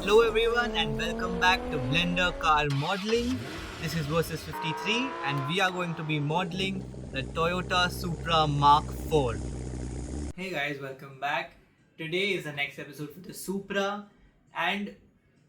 Hello everyone and welcome back to Blender Car Modeling. This is versus 53 and we are going to be modeling the Toyota Supra Mark IV. Hey guys, welcome back. Today is the next episode for the Supra and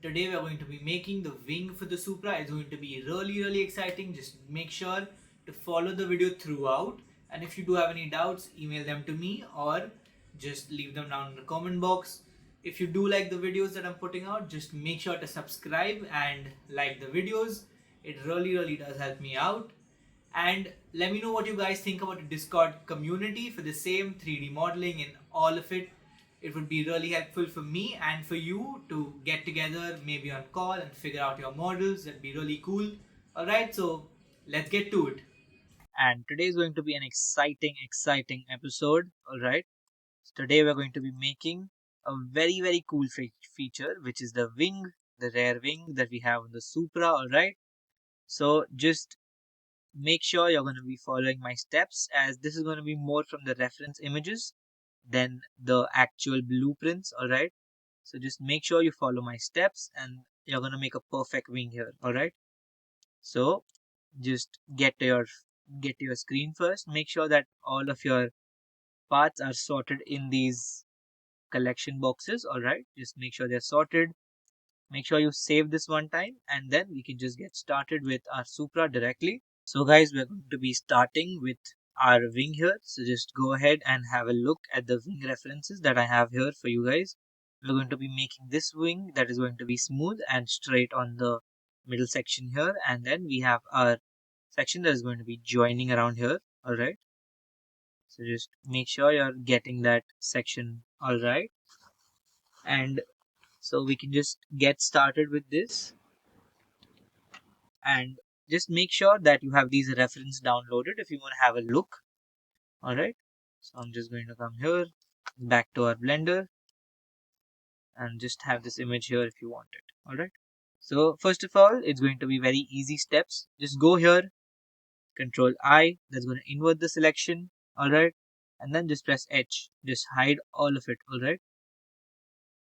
today we are going to be making the wing for the Supra. It's going to be really exciting. Just make sure to follow the video throughout, and if you do have any doubts, email them to me or just leave them down in the comment box. If you do like the videos that I'm putting out, just make sure to subscribe and like the videos. It really does help me out. And let me know what you guys think about the Discord community for the same 3D modeling and all of it. It would be really helpful for me and for you to get together, maybe on call, and figure out your models. That'd be really cool. Alright, so let's get to it. And today is going to be an exciting episode. Alright, so today we're going to be making a very cool feature, which is the wing, the rear wing that we have on the Supra. Alright, so just make sure you're going to be following my steps, as this is going to be more from the reference images than the actual blueprints. All right, so just make sure you follow my steps and you're going to make a perfect wing here. All right, so just get to your screen first. Make sure that all of your parts are sorted in these collection boxes. All right, just make sure they're sorted. Make sure you save this one time, and then we can just get started with our Supra directly. So guys, we're going to be starting with our wing here. So just go ahead and have a look at the wing references that I have here for you guys. We're going to be making this wing that is going to be smooth and straight on the middle section here. And then we have our section that is going to be joining around here. Alright. So just make sure you're getting that section alright. And so we can just get started with this. And just make sure that you have these reference downloaded if you want to have a look. Alright, so I'm just going to come here, back to our Blender, and just have this image here if you want it. Alright, so first of all, it's going to be very easy steps. Just go here, Control I, that's going to invert the selection. Alright, and then just press H, just hide all of it. Alright,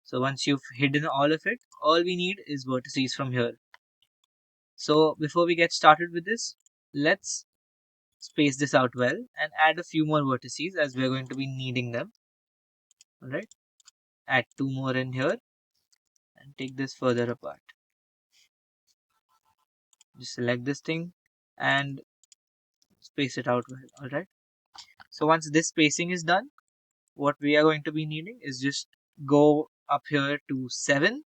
so once you've hidden all of it, all we need is vertices from here. So before we get started with this, let's space this out well and add a few more vertices, as we're going to be needing them. Alright, add two more in here and take this further apart. Just select this thing and space it out well. Alright, so once this spacing is done, what we are going to be needing is just go up here to 7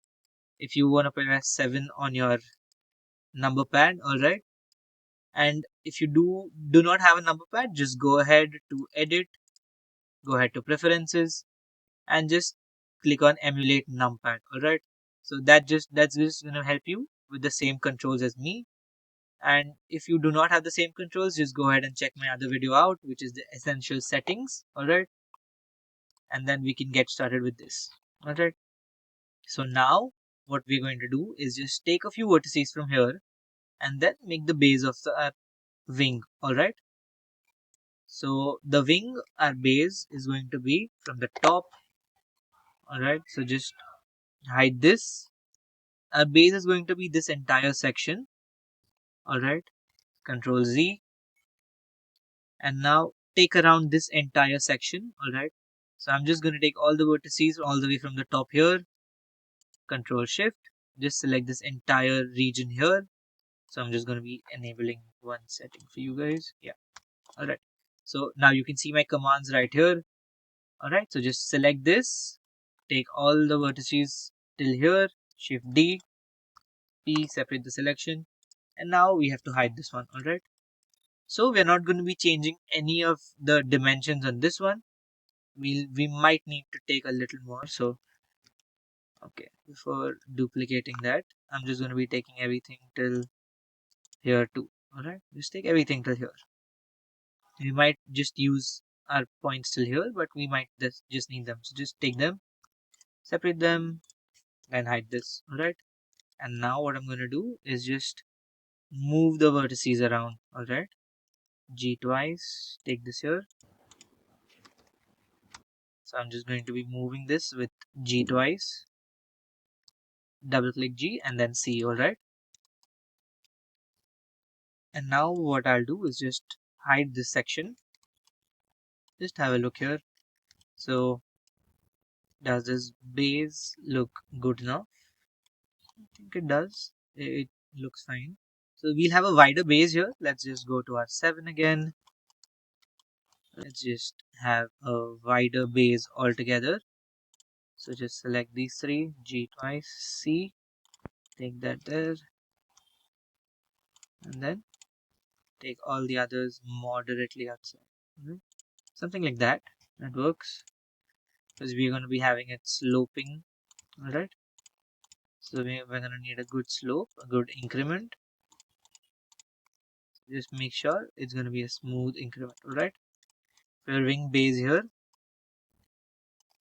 if you want to press 7 on your number pad. Alright, and if you do not have a number pad, just go ahead to edit, go ahead to preferences, and just click on emulate numpad. Alright, so that's just going to help you with the same controls as me. And if you do not have the same controls, just go ahead and check my other video out, which is the essential settings. Alright, and then we can get started with this. Alright, so now what we're going to do is just take a few vertices from here and then make the base of the wing. Alright, so the wing, our base is going to be from the top. Alright, so just hide this. Our base is going to be this entire section. Alright, Control Z, and now take around this entire section. Alright, so I'm just going to take all the vertices all the way from the top here. Control Shift, just select this entire region here. So I'm just going to be enabling one setting for you guys. Yeah, alright, so now you can see my commands right here. Alright, so just select this, take all the vertices till here, Shift D, P, separate the selection, and now we have to hide this one. Alright, so we're not going to be changing any of the dimensions on this one. We might need to take a little more. So okay, before duplicating that, I'm just going to be taking everything till here too. Alright, just take everything till here. We might just use our points till here, but we might just need them. So just take them, separate them, and hide this. Alright, and now what I'm going to do is just move the vertices around. Alright, G twice, take this here. So I'm just going to be moving this with G twice. double click G and then C, alright? And now what I'll do is just hide this section. Just have a look here. So does this base look good enough? I think it does. It looks fine. So we'll have a wider base here. Let's just go to our 7 again. Let's just have a wider base altogether. So just select these three, G twice, C, take that there, and then take all the others moderately outside. Something like that. That works. Because we're going to be having it sloping, alright? So we're going to need a good slope, a good increment. Just make sure it's going to be a smooth increment, alright? For wing base here,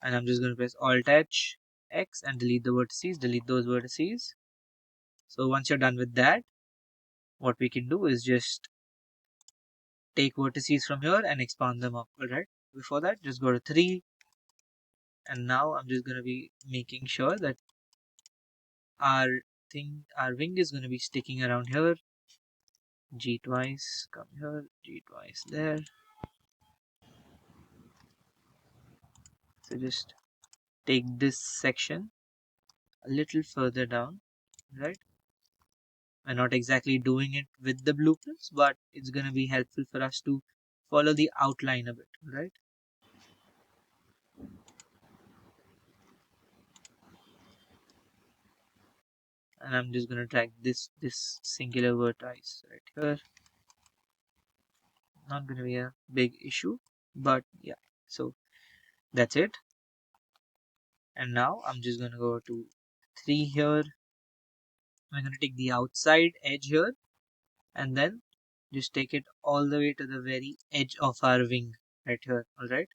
and I'm just going to press Alt H X and delete the vertices, delete those vertices. So once you're done with that, what we can do is just take vertices from here and expand them up, alright? Before that, just go to 3, and now I'm just going to be making sure that our wing is going to be sticking around here. G twice, come here, G twice there. So just take this section a little further down, right? I'm not exactly doing it with the blueprints, but it's going to be helpful for us to follow the outline a bit, right? And I'm just going to drag this singular vertex right here. Not going to be a big issue, but yeah, so that's it. And now I'm just going to go to 3 here. I'm going to take the outside edge here and then just take it all the way to the very edge of our wing right here, alright?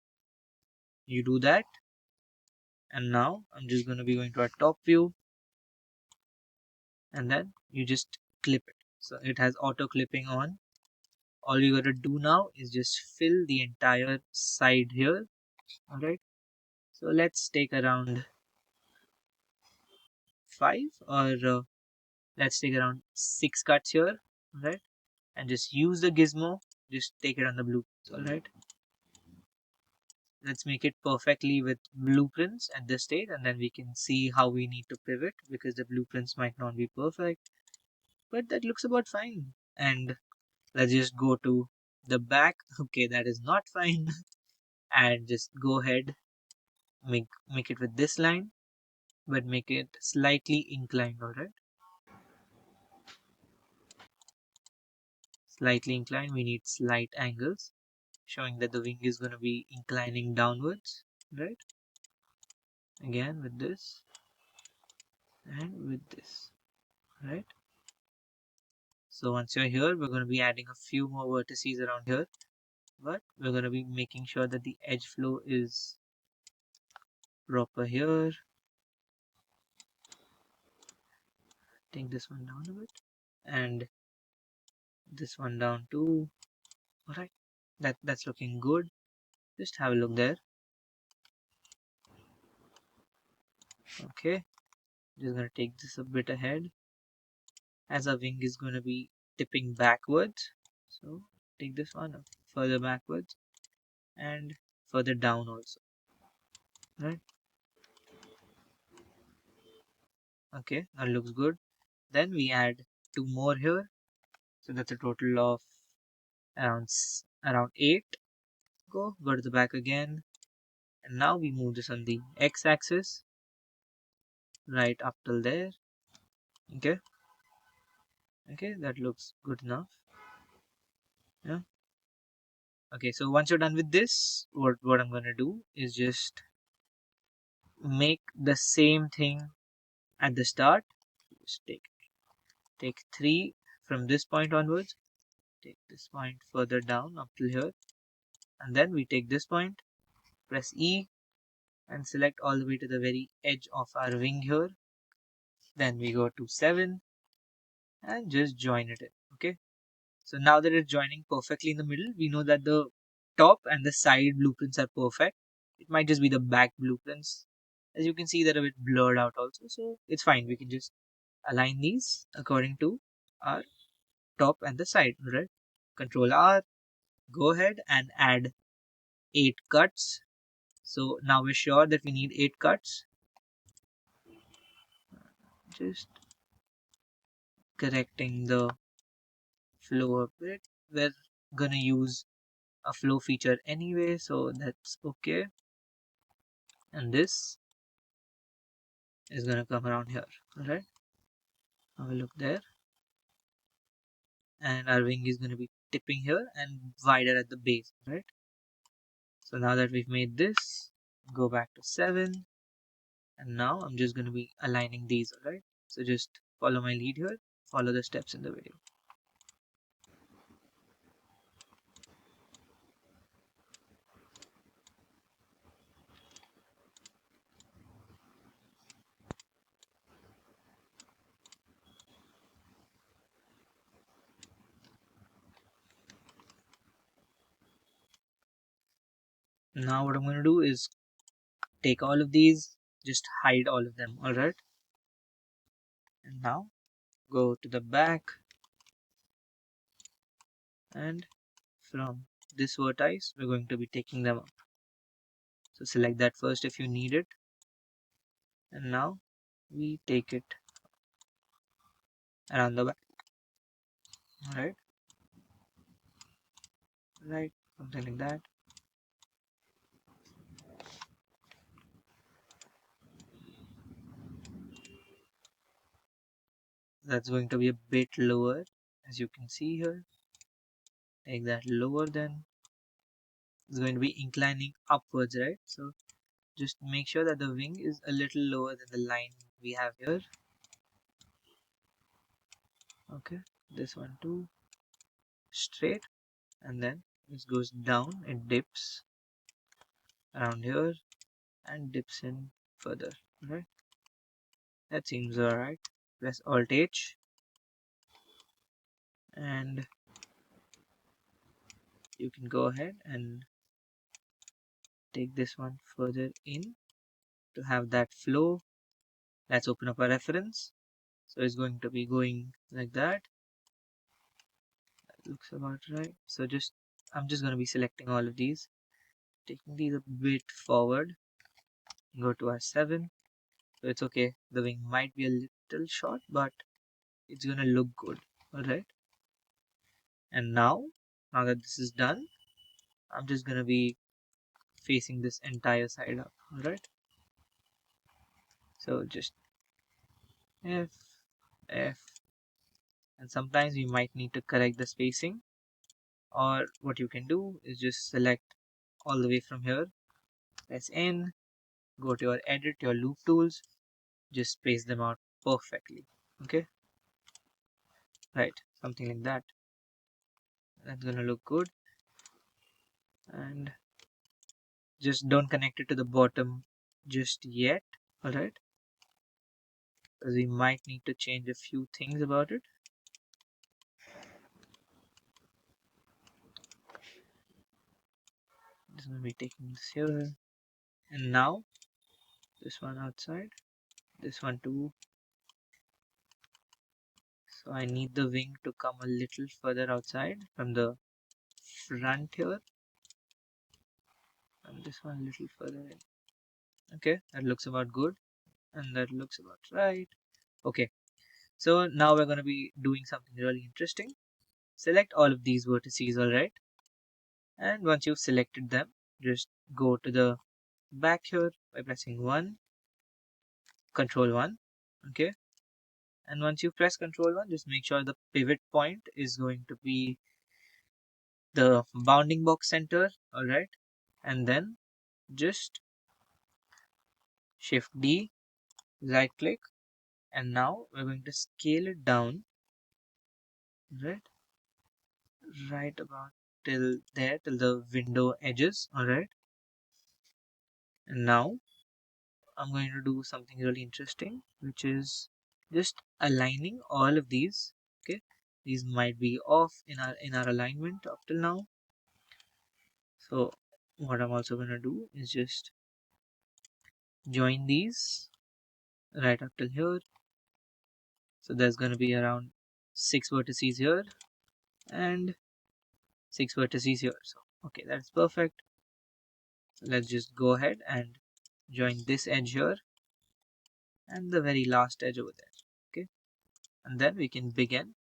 You do that, and now I'm just going to be going to our top view, and then you just clip it. So it has auto clipping on. All you got to do now is just fill the entire side here, alright? So let's take around 5 or let's take around 6 cuts here, alright? And just use the gizmo, just take it on the blue, alright? Let's make it perfectly with blueprints at this stage, and then we can see how we need to pivot, because the blueprints might not be perfect, but that looks about fine. And let's just go to the back. Okay, that is not fine. And just go ahead, make it with this line, but make it slightly inclined, alright? Slightly inclined, we need slight angles, showing that the wing is going to be inclining downwards, right? Again with this and with this, right? So once you're here, we're going to be adding a few more vertices around here, but we're going to be making sure that the edge flow is proper here. Take this one down a bit and this one down too. Alright, that's looking good. Just have a look there. Okay, just going to take this a bit ahead, as our wing is going to be tipping backwards. So take this one further backwards and further down also, right? Okay, that looks good. Then we add 2 more here, so that's a total of around 8. Go to the back again, and now we move this on the x-axis right up till there. Okay, that looks good enough. Yeah. Okay, so once you're done with this, what I'm going to do is just make the same thing at the start. Just take 3 from this point onwards, take this point further down up till here, and then we take this point, press E and select all the way to the very edge of our wing here. Then we go to 7 and just join it in. Okay, so now that it's joining perfectly in the middle, we know that the top and the side blueprints are perfect. It might just be the back blueprints As you can see, they're a bit blurred out also, so it's fine. We can just align these according to our top and the side, right? Control R, go ahead and add 8 cuts. So now we're sure that we need 8 cuts. Just correcting the flow a bit. We're gonna use a flow feature anyway, so that's okay. And this is gonna come around here, alright? Have a look there. And our wing is gonna be tipping here and wider at the base, right? So now that we've made this, go back to 7. And now I'm just gonna be aligning these, alright? So just follow my lead here, follow the steps in the video. Now what I'm gonna do is take all of these, just hide all of them, alright? And now go to the back, and from this vertex we're going to be taking them up. So select that first if you need it, and now we take it around the back. Alright, right, something like that. That's going to be a bit lower, as you can see here. Take that lower, then it's going to be inclining upwards, right? So just make sure that the wing is a little lower than the line we have here. Okay, this one too, straight, and then this goes down, it dips around here and dips in further, right? That seems alright. Press Alt H and you can go ahead and take this one further in to have that flow. Let's open up a reference. So it's going to be going like that. That looks about right. So I'm just going to be selecting all of these, taking these a bit forward, go to our 7. So it's okay. The wing might be a little short, but it's going to look good. Alright. And now that this is done, I'm just going to be facing this entire side up. Alright. So just F, F, and sometimes we might need to correct the spacing, or what you can do is just select all the way from here, press N, go to your edit, your loop tools, just space them out perfectly. Okay, right, something like that. That's gonna look good. And just don't connect it to the bottom just yet, alright, because we might need to change a few things about it. Just gonna be taking this here, and now this one outside, this one too. So I need the wing to come a little further outside from the front here, and this one a little further in. Okay, that looks about good, and that looks about right. Okay, so now we're going to be doing something really interesting. Select all of these vertices, alright, and once you've selected them, just go to the back here by pressing 1, Control 1, okay, and once you press Control 1, just make sure the pivot point is going to be the bounding box center, alright, and then just Shift D, right click, and now we're going to scale it down, right about till there, till the window edges, alright. And now I'm going to do something really interesting, which is just aligning all of these. Okay, these might be off in our alignment up till now. So what I'm also going to do is just join these right up till here. So there's going to be around 6 vertices here and 6 vertices here. So okay, that's perfect. So let's just go ahead and join this edge here and the very last edge over there. Okay, and then we can begin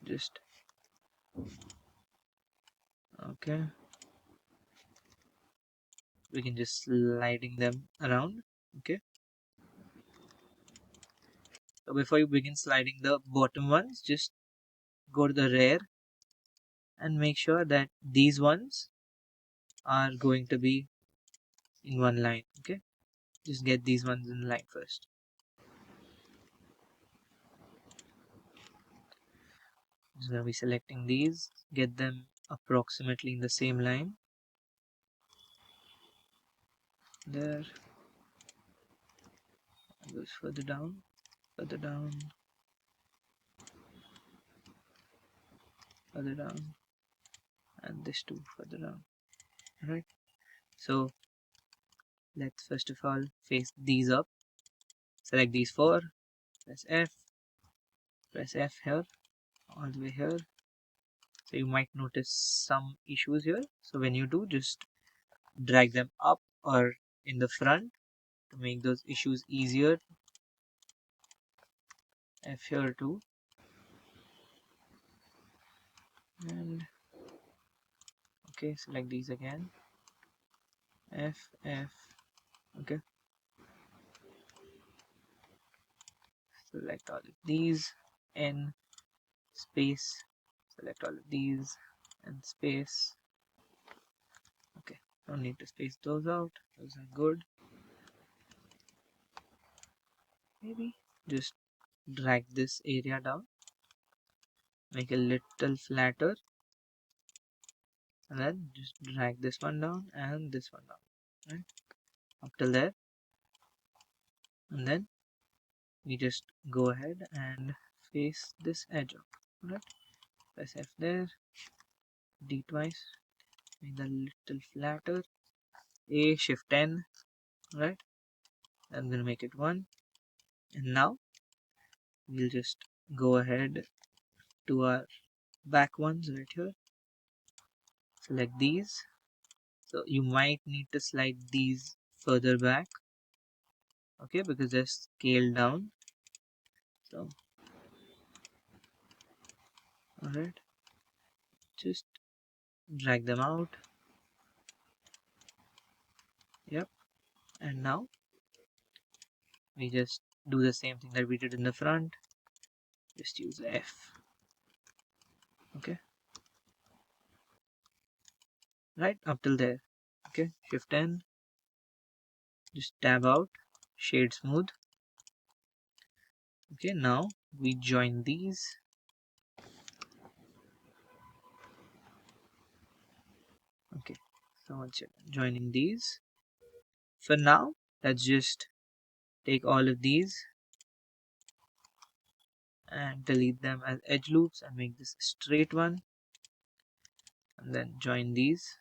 just okay, we can just sliding them around. Okay, so before you begin sliding the bottom ones, just go to the rear and make sure that these ones are going to be in one line. Okay, just get these ones in line first. Just gonna be selecting these, get them approximately in the same line. There, goes further down, further down, further down, and this too further down. Alright, so let's first of all face these up. Select these four, press F here, all the way here. So you might notice some issues here. So when you do, just drag them up or in the front to make those issues easier. F here too, and okay, select these again. F, okay, select all of these, N, space, select all of these, and space. Okay, don't need to space those out, those are good. Maybe just drag this area down, make a little flatter, and then just drag this one down and this one down, right, up till there. And then we just go ahead and face this edge up, right, press F there, D twice, make that a little flatter, A, shift N, right, I'm gonna make it 1. And now we'll just go ahead to our back ones right here, select these. So you might need to slide these further back, okay, because they're scaled down. So alright, just drag them out. Yep, and now we just do the same thing that we did in the front, just use F. Okay, right up till there. Okay, shift N, just tab out, shade smooth. Okay, now we join these. Okay, so once you're joining these, for now let's just take all of these and delete them as edge loops and make this a straight one, and then join these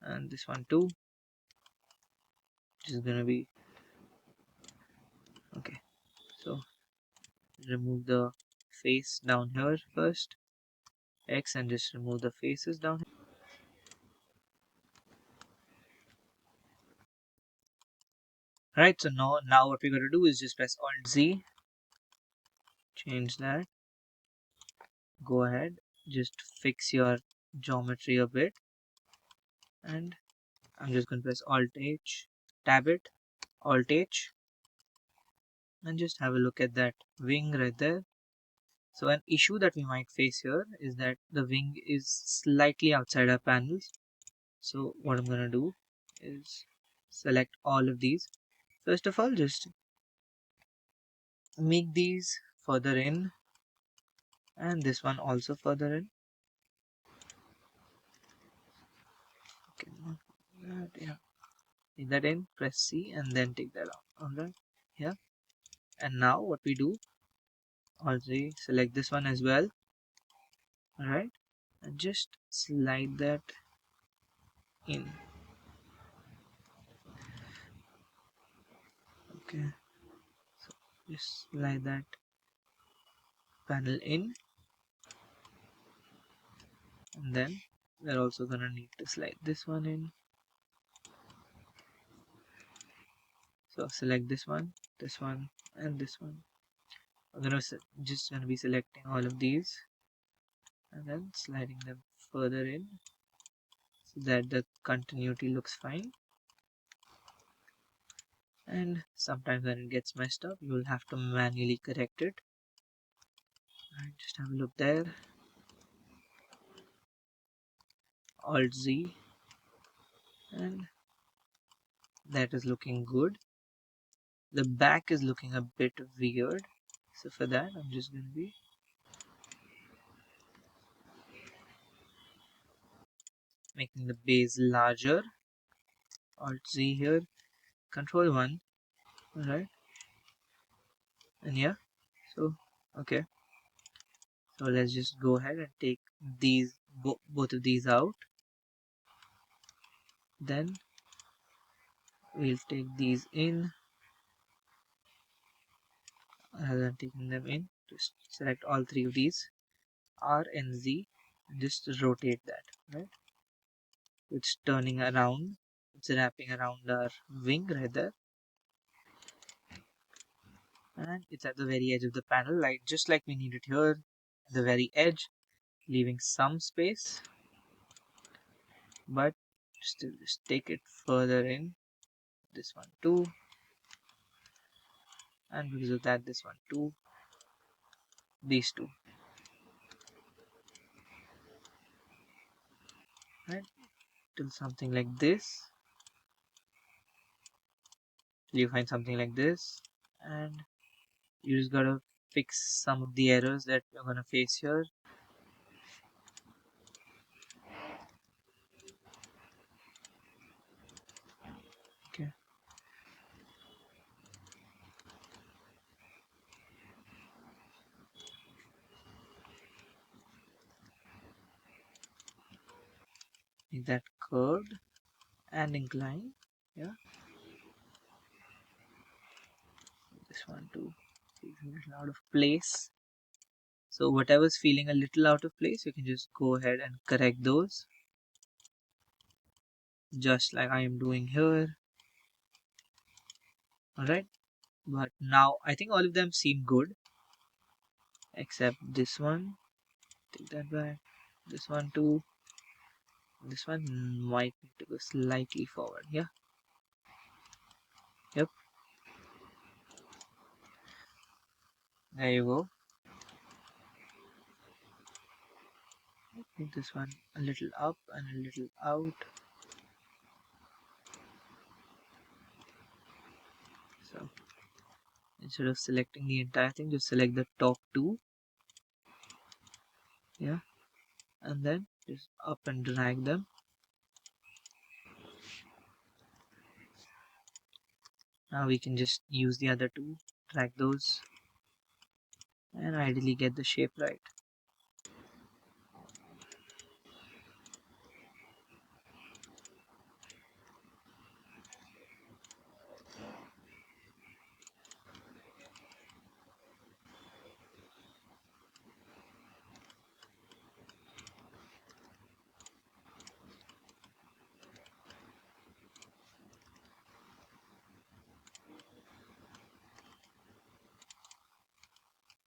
and this one too, which is gonna be okay. So remove the face down here first, X, and just remove the faces down here. Right, so now what we're gonna do is just press Alt Z, change that, go ahead, just fix your geometry a bit, and I'm just gonna press Alt H, tab it, Alt H, and just have a look at that wing right there. So an issue that we might face here is that the wing is slightly outside our panels. So what I'm gonna do is select all of these. First of all, just make these further in and this one also further in. Okay, not that, yeah. Take that in, press C, and then take that out. Alright, yeah. And now what we do, also select this one as well. Alright, and just slide that in. Okay, so just slide that panel in, and then we're also gonna need to slide this one in. So select this one, and this one. I'm just gonna be selecting all of these and then sliding them further in so that the continuity looks fine. And sometimes when it gets messed up, you will have to manually correct it. Alright, just have a look there. Alt Z, and that is looking good. The back is looking a bit weird, so for that I'm just going to be making the base larger. Alt Z here, Control 1, alright, and yeah, so okay, so let's just go ahead and take these both of these out. Then we'll take these in. Rather than taking them in, just select all three of these, R and Z, and just rotate that, right? It's turning around, it's wrapping around our wing right there, and it's at the very edge of the panel, like just like we need it here at the very edge, leaving some space, but still just take it further in. This one too, and because of that, this one too, these two, right? Till something like this, till you find something like this, and you just gotta fix some of the errors that you're gonna face here. Okay, make that curved and inclined. Yeah, this one too, feels a little out of place. So whatever's feeling a little out of place, you can just go ahead and correct those, just like I am doing here. Alright, but now I think all of them seem good, except this one. Take that back. This one too. This one might need to go slightly forward. Yeah. Yep. There you go. Make this one a little up and a little out. So instead of selecting the entire thing, just select the top two. Yeah. And then just up and drag them. Now we can just use the other two, drag those, and ideally get the shape right.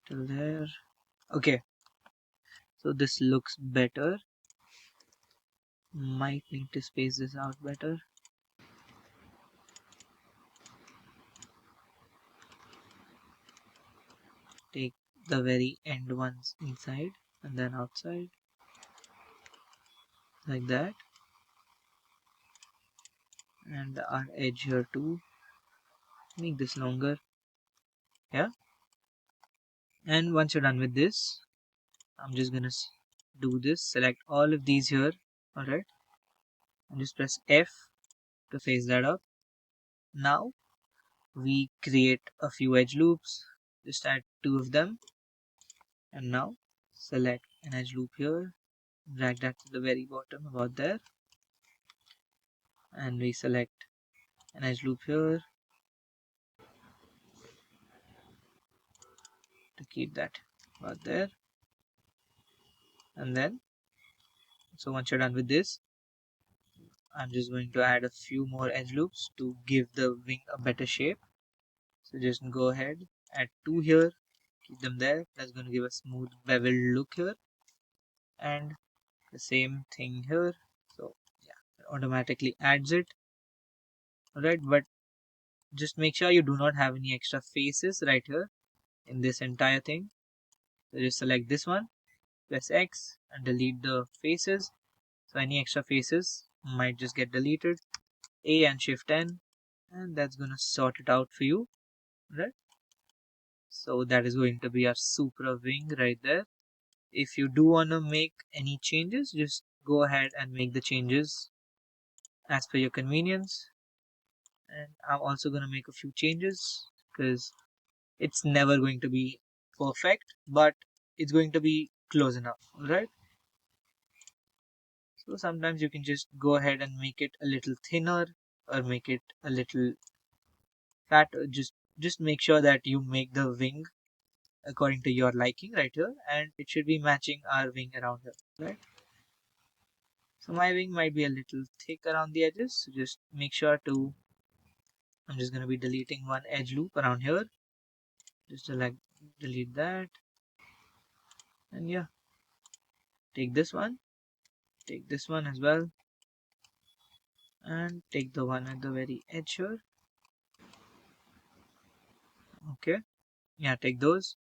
Till there. Okay. So this looks better. Might need to space this out better. Take the very end ones inside and then outside. Like that. And our edge here too. Make this longer. Yeah. And once you're done with this, I'm just gonna do this. Select all of these here. Alright. And just press F to face that up. Now we create a few edge loops. Just add two of them. And now select an edge loop here. Drag that to the very bottom about there. And we select an edge loop here. keep that about there. And then, so once you're done with this, I'm just going to add a few more edge loops to give the wing a better shape. So just go ahead, add 2 here, keep them there. That's going to give a smooth beveled look here. And the same thing here. So yeah, it automatically adds it. Alright, but just make sure you do not have any extra faces right here in this entire thing. So just select this one, press X and delete the faces. So any extra faces might just get deleted. A and Shift N, and that's gonna sort it out for you, right? So that is going to be our Supra wing right there. If you do want to make any changes, just go ahead and make the changes as per your convenience. And I'm also going to make a few changes because it's never going to be perfect, but it's going to be close enough, right? So sometimes you can just go ahead and make it a little thinner or make it a little fatter. Just make sure that you make the wing according to your liking right here, and it should be matching our wing around here, right? So my wing might be a little thick around the edges, so just make sure to, I'm just going to be deleting one edge loop around here, just to like delete that. And yeah, take this one, take this one as well, and take the one at the very edge here. Okay, yeah, take those,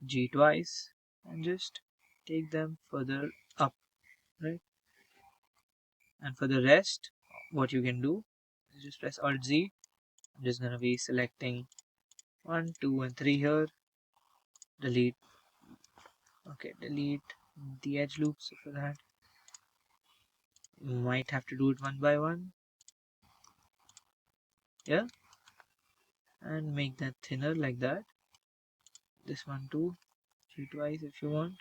G twice, and just take them further up, right? And for the rest, what you can do is just press Alt Z. I'm just going to be selecting 1, 2, and 3 here. Delete. Okay, delete the edge loops. So for that, you might have to do it one by one. Yeah, and make that thinner like that. This one too, G twice if you want.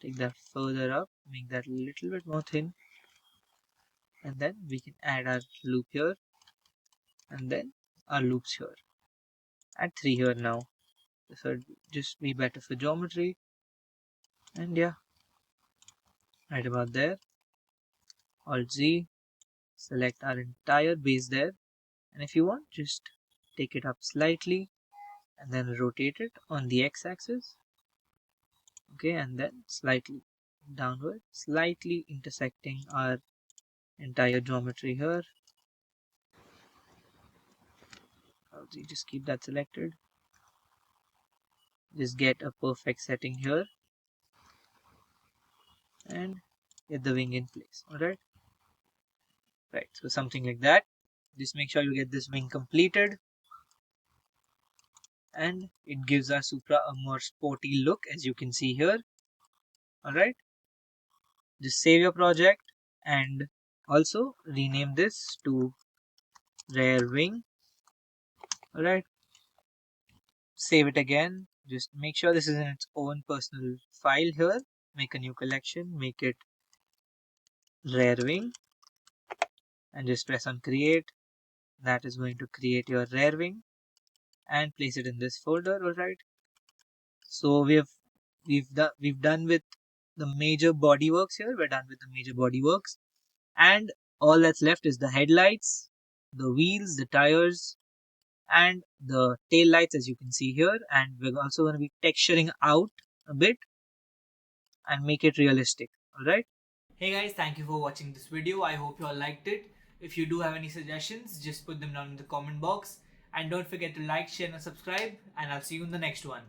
Take that further up, make that a little bit more thin, and then we can add our loop here, and then our loops here. Add 3 here now. This would just be better for geometry. And yeah, right about there. Alt Z, select our entire base there, and if you want, just take it up slightly and then rotate it on the x-axis. Okay, and then slightly downward, slightly intersecting our entire geometry here. Alt Z, just keep that selected. Just get a perfect setting here and get the wing in place. Alright, right, so something like that. Just make sure you get this wing completed, and it gives our Supra a more sporty look, as you can see here. Alright, just save your project and also rename this to rear wing. Alright, save it again. Just make sure this is in its own personal file here. Make a new collection, make it rear wing, and just press on create. That is going to create your rear wing and place it in this folder. Alright, so we've done with the major body works here. We're done with the major body works, and all that's left is the headlights, the wheels, the tires, and the tail lights, as you can see here. And we're also going to be texturing out a bit and make it realistic. Alright, hey guys, thank you for watching this video. I hope you all liked it. If you do have any suggestions, just put them down in the comment box, and don't forget to like, share and subscribe, and I'll see you in the next one.